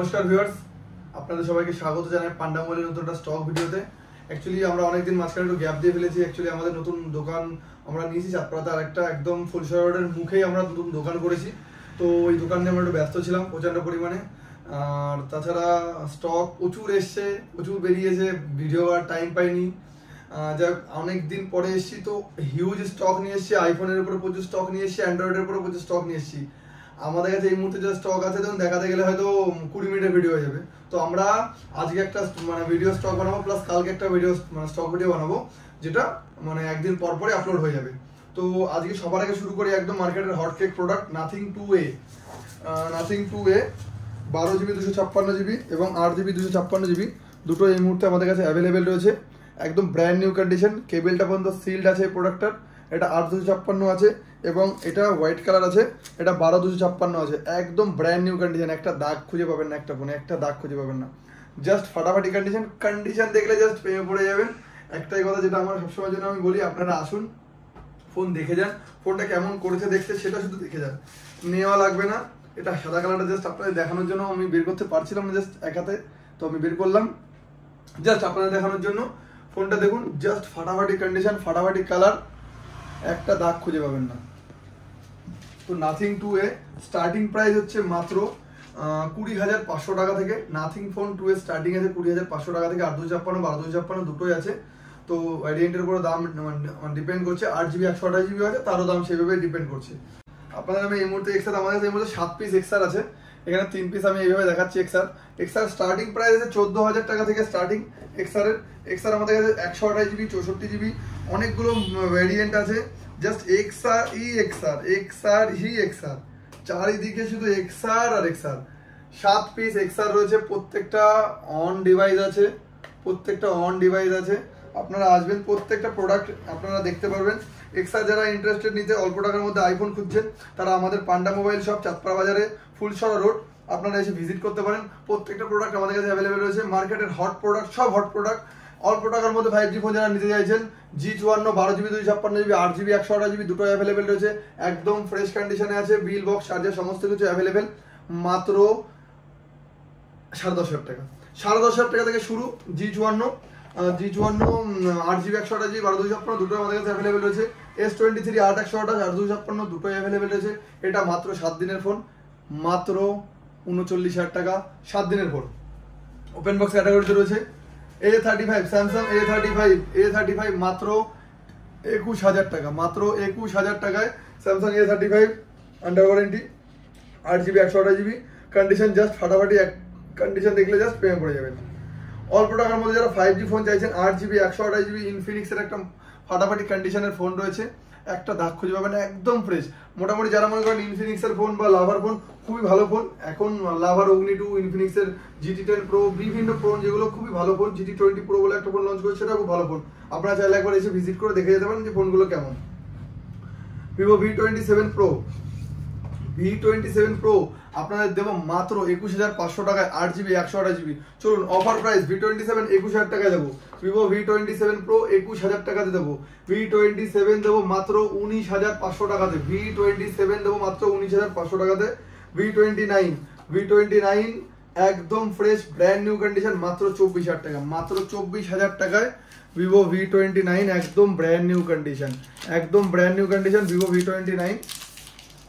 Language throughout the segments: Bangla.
নমস্কার ভিউয়ার্স, আপনাদের সবাইকে স্বাগত জানাই পান্ডা মোবাইলের নতুন একটা স্টক ভিডিওতে। অ্যাকচুয়ালি আমরা অনেকদিন মাঝখানে একটু গ্যাপ দিয়ে ফেলেছি। অ্যাকচুয়ালি আমাদের নতুন দোকান আমরা নিয়েছি চাঁদপাড়াতে, আর একটা একদম ফুলসরা রোডের মুখেই আমরা নতুন দোকান করেছি। তো ওই দোকান নিয়ে আমরা একটু ব্যস্ত ছিলাম প্রচণ্ড পরিমাণে। আর তাছাড়া স্টক প্রচুর এসছে, প্রচুর বেরিয়েছে, ভিডিও আর টাইম পাইনি। যাক, অনেক দিন পরে এসেছি, তো হিউজ স্টক নিয়ে এসেছি। আইফোনের উপরে প্রচুর স্টক নিয়ে এসেছি, অ্যান্ড্রয়েডের উপরে প্রচুর স্টক নিয়ে এসেছি। আমাদের কাছে এই মুহূর্তে যে স্টক আছে তখন দেখাতে গেলে হয়তো 20 মিনিটের ভিডিও হয়ে যাবে। তো আমরা আজকে একটা ভিডিও স্টক বানাবো, প্লাস কালকে একটা ভিডিও স্টক ভিডিও বানাবো, যেটা একদিন পর পরে আপলোড হয়ে যাবে। তো আজকে সবার আগে শুরু করি একদম মার্কেটের hot cake product nothing 2A। Nothing 2A 12GB 256GB এবং 8GB 256GB দুটো এই মুহূর্তে আমাদের কাছে অ্যাভেলেবেল রয়েছে। একদম ব্র্যান্ড নিউ কন্ডিশন, কেবেলটা পর্যন্ত সিল্ড আছে এই প্রোডাক্টটার। এটা 8/256 আছে এবং এটা হোয়াইট কালার আছে, এটা 12/256 আছে। একদম ব্র্যান্ড নিউ কন্ডিশন, একটা দাগ খুঁজে পাবেন না, একটা ফোনে একটা দাগ খুঁজে পাবেন না। জাস্ট ফাটাফাটি কন্ডিশন দেখলে জাস্ট প্রেমে পড়ে যাবেন। একটাই কথা যেটা আমার সবসময় জন্য আমি বলি, আপনারা আসুন, ফোন দেখে যান, ফোনটা কেমন করেছে দেখতে সেটা শুধু দেখে যান, নেওয়া লাগবে না। এটা সাদা কালারটা জাস্ট আপনাদের দেখানোর জন্য আমি বের করতে পারছিলাম না জাস্ট এক হাতে, তো আমি বের করলাম জাস্ট আপনাদের দেখানোর জন্য। ফোনটা দেখুন, জাস্ট ফাটাফাটি কন্ডিশন, ফাটাফাটি কালার, একটা দাগ খুঁজে পাবেন না। তো নাথিং 2A স্টার্টিং প্রাইস হচ্ছে মাত্র 20,500 টাকা থেকে। নাথিং ফোন 2A স্টার্টিং আছে 20,500 টাকা থেকে। 8/256 12/256 দুটোই আছে। তো ভ্যারিয়েন্টের উপরে দাম ডিপেন্ড করছে। 8GB 128GB আছে, তারও দাম সেভাবে ডিপেন্ড করছে। আপনাদের আমি এই মুহূর্তে এক্সার, আমাদের কাছে এই মুহূর্তে 7 পিস এক্সার আছে। এখানে 3 পিস আমি এইভাবে দেখাচ্ছি। এক্সার স্টার্টিং প্রাইস আছে 14,000 টাকা থেকে স্টার্টিং এক্সার আমাদের কাছে 128GB 64GB অনেকগুলো ভ্যারিয়েন্ট আছে। জাস্ট এক্সার চারিদিকে শুধু এক্সার আর এক্সার। 7 পিস এক্সার রয়েছে, প্রত্যেকটা অন ডিভাইস আছে। আপনারা আসবেন, প্রত্যেকটা প্রোডাক্ট আপনারা দেখতে পারবেন। এক্সার যারা ইন্টারেস্টেড নিতে, অল্প টাকার মধ্যে আইফোন খুঁজছেন, তারা আমাদের পান্ডা মোবাইল শপ চাঁদপাড়া বাজারে ফুলসরা রোড আপনারা এসে ভিজিট করতে পারেন। প্রত্যেকটা প্রোডাক্ট আমাদের কাছে অ্যাভেলেবেল রয়েছে। মার্কেটের হট প্রোডাক্ট, সব হট প্রোডাক্ট। অল্প টাকার মধ্যে 5G ফোন যারা নিতে চাইছেন, G54 12GB 256GB 8GB 128GB দুটো অ্যাভেলেবেল রয়েছে। একদম ফ্রেশ কন্ডিশনে আছে, বিল বক্স চার্জার সমস্ত কিছু অ্যাভেলেবেল। মাত্র 10,500 টাকা, 10,500 টাকা থেকে শুরু। G54 8GB 128GB 12/256 দুটো আমাদের কাছে অ্যাভেলেবেল রয়েছে। S23 8/128 8/256 দুটোই অ্যাভেলেবেল রয়েছে। এটা মাত্র 7 দিনের ফোন, মাত্র 39,000 টাকা 7 দিনের ফোন। ওপেন বক্স ক্যাটাগরিতে রয়েছে A35 স্যামসাং A35 মাত্র 21,000 টাকা, মাত্র 21,000 টাকায় Samsung A35 under warranty 8GB 128GB condition, just ফাটাফাটি। কন্ডিশন দেখলে জাস্ট প্রেমে পড়ে যাবেন। অল্প টাকার মধ্যে যারা 5G ফোন চাইছেন, 8GB 128GB ইনফিনিক্সের একটা ফাটাফাটি কন্ডিশনের ফোন রয়েছে, একটা দাগ খুঁজে পাবেন, একদম ফ্রেশ। মোটামুটি যারা মনে করেন ইনফিনিক্সের ফোন বা লাভার ফোন খুবই ভালো ফোন, এখন লাভার অগ্নি 2, ইনফিনিক্সের GT10 Pro, বিভিন্ন ফোন যেগুলো খুবই ভালো ফোন, GT20 Pro বলে একটা ফোন লঞ্চ করেছে, সেটা খুব ভালো ফোন। আপনারা চাইলে একবার এসে ভিজিট করে দেখে যেতে পারেন যে ফোনগুলো কেমন। Vivo V27 Pro আপনাদের দেবো মাত্র 21,500 টাকায় 8GB 128GB। চলুন অফার প্রাইস, V27 21,000 টাকায় দেবো। Vivo V27 Pro 21,000 টাকাতে দেবো। V27 দেবো মাত্র 19,500 টাকাতে। V27 দেবো মাত্র 19,500 টাকাতে। V29 একদম ফ্রেশ ব্র্যান্ড নিউ কন্ডিশন, মাত্র 24,000 টাকা, মাত্র 24,000 টাকায় Vivo V29 একদম brand new condition, Vivo V29।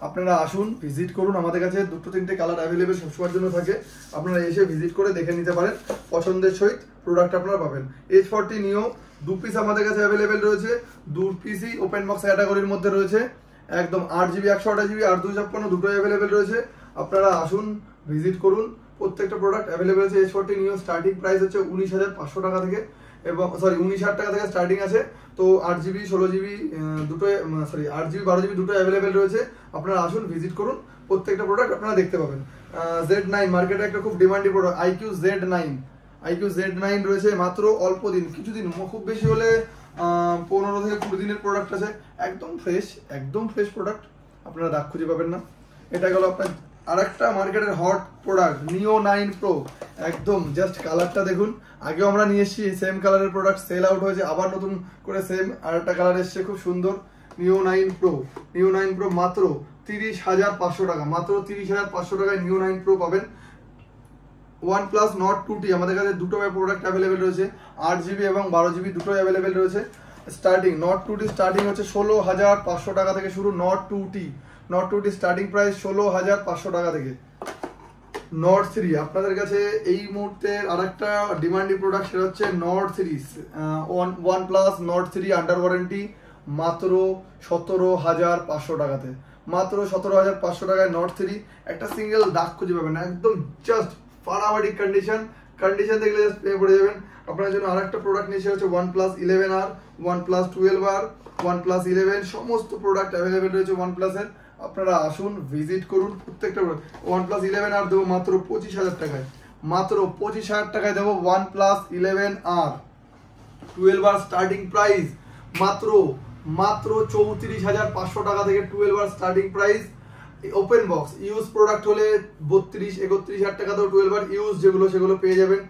আপনারা আসুন, ভিজিট করুন। আমাদের কাছে 2-3টে কালার অ্যাভেলেবেল সবসময়ের জন্য থাকে, আপনারা এসে ভিজিট করে দেখে নিতে পারেন। পছন্দের সহিত প্রোডাক্ট আপনারা পাবেন। H40 Neo 2 পিস আমাদের কাছে অ্যাভেলেবেল রয়েছে, 2 পিসই ওপেন বক্স ক্যাটাগরির মধ্যে রয়েছে। একদম 8GB 128GB 8/256 দুটোই অ্যাভেলেবেল রয়েছে। আপনারা আসুন, ভিজিট করুন, প্রত্যেকটা প্রোডাক্ট অ্যাভেলেবেল আছে। H40 Neo স্টার্টিং প্রাইস হচ্ছে 19,500 টাকা থেকে, এবং 19,000 টাকা থেকে স্টার্টিং আছে। তো 8GB 16GB দুটোই 8GB 12GB দুটো অ্যাভেলেবেল রয়েছে। আপনারা আসুন, ভিজিট করুন, প্রত্যেকটা প্রোডাক্ট আপনারা দেখতে পাবেন। Z9 মার্কেটে একটা খুব ডিমান্ডি প্রোডাক্ট, IQ Z9 রয়েছে। মাত্র অল্প দিন, কিছুদিন, খুব বেশি হলে 15 থেকে 20 দিনের প্রোডাক্ট আছে। একদম ফ্রেশ প্রোডাক্ট, আপনারা দাগ খুঁজে পাবেন না। এটা গেল আপনার আরেকটা মার্কেটের হট প্রোডাক্ট Neo 9 Pro। একদম জাস্ট কালারটা দেখুন, আগেও আমরা নিয়ে এসেছি সেম কালারের প্রোডাক্ট, সেল আউট হয়েছে, আবার নতুন করে সেম আরেকটা কালার এসছে, খুব সুন্দর। Neo 9 Pro মাত্র 30,500 টাকা, মাত্র 30,500 টাকায় Neo 9 Pro পাবেন। OnePlus Nord 2T আমাদের কাছে দুটো প্রোডাক্ট অ্যাভেলেবেল রয়েছে, 8GB এবং 12GB দুটোই অ্যাভেলেবেল রয়েছে। স্টার্টিং Nord 2T স্টার্টিং হচ্ছে 16,500 টাকা থেকে শুরু। Nord 2T স্টার্টিং প্রাইস 16,500 টাকা থেকে। Nord 3 আপনাদের কাছে এই মুহূর্তে আরেকটা ডিমান্ডিং প্রোডাক্ট সেটা হচ্ছে Nord series. OnePlus Nord 3 under warranty মাত্র 17,500 টাকাতে, মাত্র 17,500 টাকায় Nord 3। একটা সিঙ্গেল দাগ খুঁজে পাবেন না, একদম জাস্ট ফাটাফাটি কন্ডিশন দেখলে জাস্ট পেয়ে পড়ে যাবেন। আপনার জন্য আরেকটা প্রোডাক্ট নিয়ে হচ্ছে OnePlus 11R, OnePlus 12R, OnePlus 11 সমস্ত প্রোডাক্ট অ্যাভেলেবেল রয়েছে OnePlus এর। আপনারা আসুন, ভিজিট করুন প্রত্যেকটা। OnePlus 11R দেবো মাত্র 25,000 টাকায়, মাত্র 25,000 টাকায় দেবো OnePlus 11R। 12R starting price মাত্র 34,500 টাকা থেকে 12R starting price. Open box use product হলে 32-31,000 টাকা তো 12R ইউজ যেগুলো সেগুলো পেয়ে যাবেন।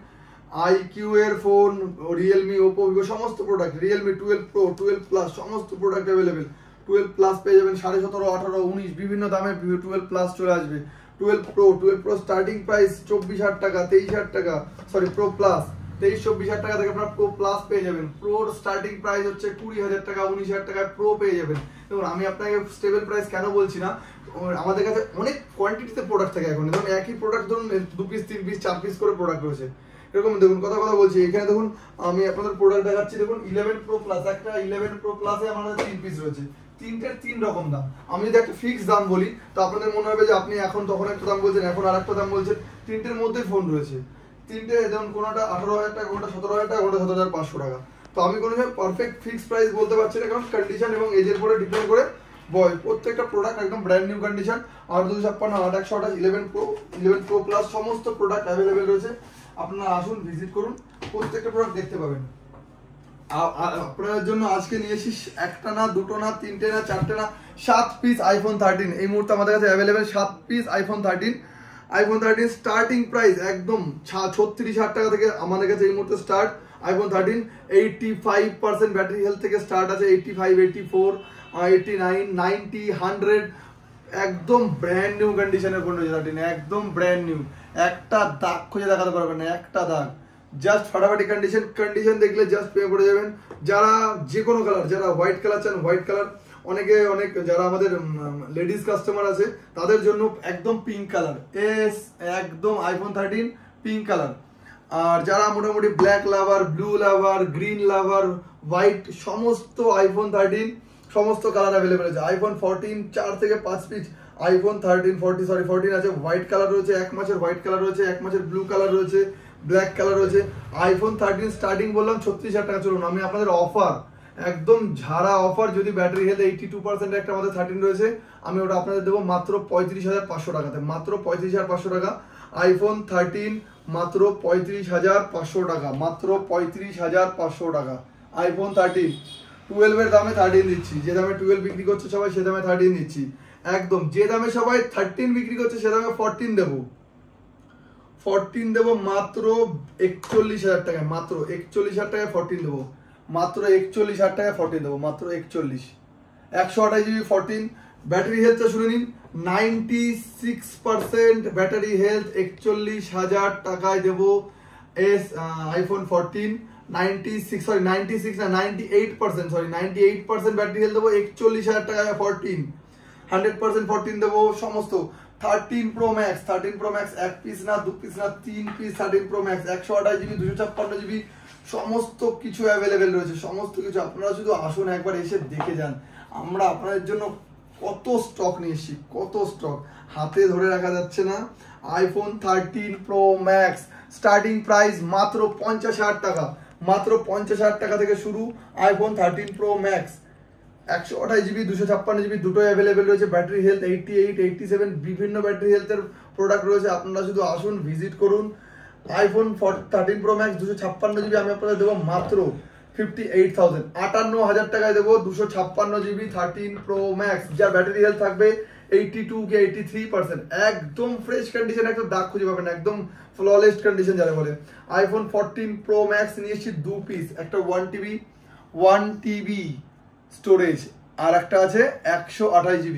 IQ এর ফোন, রিয়েলমি, ওপো, ভিভো সমস্ত প্রোডাক্ট, রিয়েলমি 12 Pro 12 Plus সমস্ত প্রোডাক্ট অ্যাভেলেবেল। 12 Plus পেয়ে যাবেন 17,500, 18, 19 বিভিন্ন দামে 12 Plus চলে আসবে। 12 Pro স্টার্টিং প্রাইস 24,000 টাকা, 23,000 টাকা, সরি Pro Plus 23-24,000 টাকা থেকে আপনারা Pro Plus পেয়ে যাবেন। Proর স্টার্টিং প্রাইস হচ্ছে 20,000 টাকা, 19,000 টাকায় Pro পেয়ে যাবেন। দেখুন আমি আপনাকে স্টেবল প্রাইস কেন বলছি না, আমাদের কাছে অনেক কোয়ান্টিটিতে প্রোডাক্ট থাকে এখন। ধরুন একই প্রোডাক্ট ধরুন 2 পিস 3 পিস 4 পিস করে প্রোডাক্ট রয়েছে এরকম। দেখুন কথা বলছি, এখানে দেখুন আমি আপনাদের প্রোডাক্ট দেখাচ্ছি। দেখুন 11 Pro Plus, একটা 11 Pro Plus এ আমাদের 3 পিস রয়েছে, তিনটের 3 রকম দাম। আমি যদি একটা ফিক্স দাম বলি তো আপনাদের মনে হবে যে আপনি এখন তখন একটা দাম বলছেন, এখন আর একটা দাম বলছেন। তিনটের মধ্যেই ফোন রয়েছে, তিনটে যেমন কোনোটা 18,000 টাকা, কোনোটা 17,000 টাকা, কোনোটা 17,500 টাকা। তো আমি কোনো পারফেক্ট ফিক্স প্রাইস বলতে পারছি না, কারণ কন্ডিশন এবং এজের উপরে ডিপেন্ড করে প্রত্যেকটা প্রোডাক্ট একদম brand new condition. 8,256, 8,128, 11 Pro Plus সমস্ত প্রোডাক্ট অ্যাভেলেবেল রয়েছে। আপনারা আসুন, ভিজিট করুন, প্রত্যেকটা প্রোডাক্ট দেখতে পাবেন। আপনাদের জন্য আজকে নিয়ে এসেছি একটা না, দুটো না, তিনটে না, চারটে না, 7 পিস iPhone 13 এই মুহূর্তে আমাদের কাছে available. 7 piece iPhone 13 starting price একদম 36,000 টাকা থেকে আমাদের কাছে এই মুহূর্তে স্টার্ট। iPhone 13 85% ব্যাটারি হেলথ থেকে স্টার্ট আছে, 85, 84, 89, 90, 100 একদম ব্র্যান্ড নিউ কন্ডিশনের ফোন রয়েছে 13, একদম ব্র্যান্ড নিউ। একটা দাগ খুঁজে দেখাতে পারবেন না, একটা দাগ, জাস্ট ফাটাফাটি কন্ডিশন দেখলে জাস্ট পেয়ে পড়ে যাবেন। যারা যে কোনো কালার, যারা হোয়াইট কালার চান হোয়াইট কালার, অনেক যারা আমাদের লেডিস কাস্টমার আছে তাদের জন্য একদম পিঙ্ক কালার, একদম iPhone 13 পিঙ্ক কালার। আর যারা মোটামুটি ব্ল্যাক লাভার, ব্লু লাভার, গ্রিন লাভার, হোয়াইট সমস্ত iPhone 13 সমস্ত কালার অ্যাভেলেবেল আছে। iPhone 14 4 থেকে 5 পিস iPhone 14 আছে, হোয়াইট কালার রয়েছে, 1 মাসের হোয়াইট কালার রয়েছে, 1 মাসের ব্লু কালার রয়েছে, ব্ল্যাক কালার রয়েছে। iPhone 13 স্টার্টিং বললাম 36,000 টাকা। চলুন আমি আপনাদের অফার, একদম ঝাড়া অফার, যদি ব্যাটারি হেলথ 82% একটা আমাদের 13 রয়েছে, আমি ওটা আপনাদের দেবো মাত্র 35,500 টাকাতে, মাত্র 35,500 টাকা। iPhone 13 মাত্র 35,500 টাকা, মাত্র 35,500 টাকা iPhone 13। 12 এর দামে 13 দিচ্ছি, যে দামে 12 বিক্রি করছে সবাই সে দামে 13 দিচ্ছি একদম। যে দামে সবাই 13 বিক্রি করছে সে দামে 14 দেবো, 14 দেবো মাত্র 41,000 টাকায়, মাত্র 41,000 টাকায় 14 দেবো, মাত্র 41,000 টাকায় 14 দেবো, মাত্র 41। 128GB 14, ব্যাটারি হেলথটা শুনে নিন, 96% ব্যাটারি হেলথ, 41,000 টাকায় দেবো iPhone 14। 98% ব্যাটারি হেলথ দেবো 41,000 টাকায় 14, 100% 14 দেবো সমস্ত। 13 Pro Max 1 পিস না, 2 পিস না, 3 piece 13 Pro Max 128GB 256GB সমস্ত কিছু অ্যাভেলেবেল রয়েছে, সমস্ত কিছু। আপনারা শুধু আসুন, একবার এসে দেখে যান। আমরা আপনাদের জন্য কত স্টক নিয়ে এসেছি, কত স্টক হাতে ধরে রাখা যাচ্ছে না। iPhone 13 Pro Max starting price মাত্র 50,000 টাকা, মাত্র 50,000 টাকা থেকে শুরু iPhone 13 Pro Max। 128GB 256GB দুটোই অ্যাভেলেবেল রয়েছে। ব্যাটারি হেলথ 88, 87 বিভিন্ন ব্যাটারি হেলথের প্রোডাক্ট রয়েছে। আপনারা শুধু আসুন, ভিজিট করুন। iPhone 13 Pro Max 256GB আমি আপনাদের দেবো মাত্র 58,000, 58,000 টাকায় দেবো 256GB 13 Pro Max, যার ব্যাটারি হেলথ থাকবে 82 কি 83%, একদম ফ্রেশ কন্ডিশন, একটা দাগ খুঁজে পাবেন, একদম ফ্ললেস কন্ডিশন যারা বলে। iPhone 14 Pro Max নিয়ে এসেছি 2 পিস, একটা 1TB স্টোরেজ আর একটা আছে 128GB।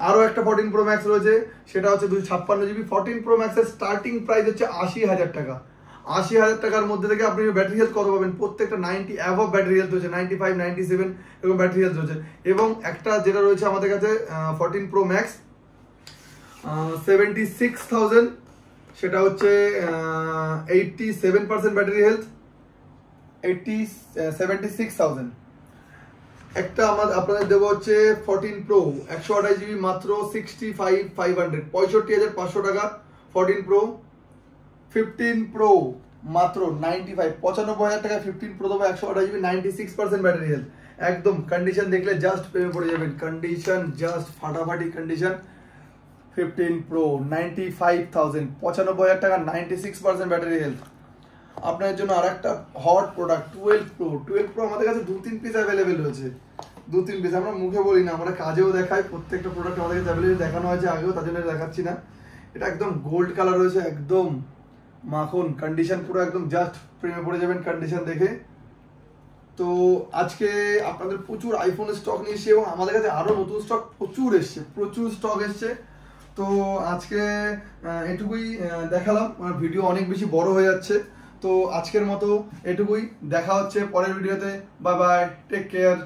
আরও একটা 14 প্রো ম্যাক্স রয়েছে, সেটা হচ্ছে 256 GB। 14 প্রো ম্যাক্সের স্টার্টিং প্রাইস হচ্ছে 80,000 টাকা। 80,000 টাকার মধ্যে থেকে আপনি ব্যাটারি হেলথ কত পাবেন? প্রত্যেকটা 90 অ্যাবভ ব্যাটারি হেলথ রয়েছে, 95, 97 এরকম ব্যাটারি হেলথ রয়েছে। এবং একটা যেটা রয়েছে আমাদের কাছে 14 প্রো ম্যাক্স 76,000, সেটা হচ্ছে 87% ব্যাটারি হেলথ, 76,000। একটা আপনাদের দেবো হচ্ছে 14 প্রো 128 GB মাত্র 65,500, 65,500 টাকা 14 প্রো। 15 প্রো মাত্র 95,000 টাকা 15 প্রো দেবো, 128 GB, 96% ব্যাটারি হেলথ। একদম কন্ডিশন দেখলে জাস্ট প্রেমে পড়ে যাবেন, কন্ডিশন জাস্ট ফাটাফাটি কন্ডিশন। 15 প্রো 95,000, 95,000 টাকা, 96% ব্যাটারি হেলথ। আপনার জন্য আর একটা হট প্রোডাক্ট 12 প্রো। 12 প্রো আমাদের কাছে 2-3 পিস অ্যাভেলেবেল রয়েছে, 2-3 পিস। আমরা মুখে বলি না, আমরা কাজেও দেখাই। প্রত্যেকটা প্রোডাক্ট আমাদের কাছে অ্যাভেলেবেল দেখানো হয়েছে আগেও, তার জন্য দেখাচ্ছি না। এটা একদম গোল্ড কালার রয়েছে, একদম মাখন কন্ডিশন, পুরো একদম জাস্ট প্রেমে পড়ে যাবেন কন্ডিশন দেখে। তো আজকে আপনাদের প্রচুর আইফোনের স্টক নিয়ে এসেছি এবং আমাদের কাছে আরও নতুন স্টক প্রচুর স্টক এসছে। তো আজকে এটুকুই দেখালাম, ভিডিও অনেক বেশি বড় হয়ে যাচ্ছে। তো আজকের মতো এটুকুই, দেখা হচ্ছে পরের ভিডিওতে। Bye bye, take care.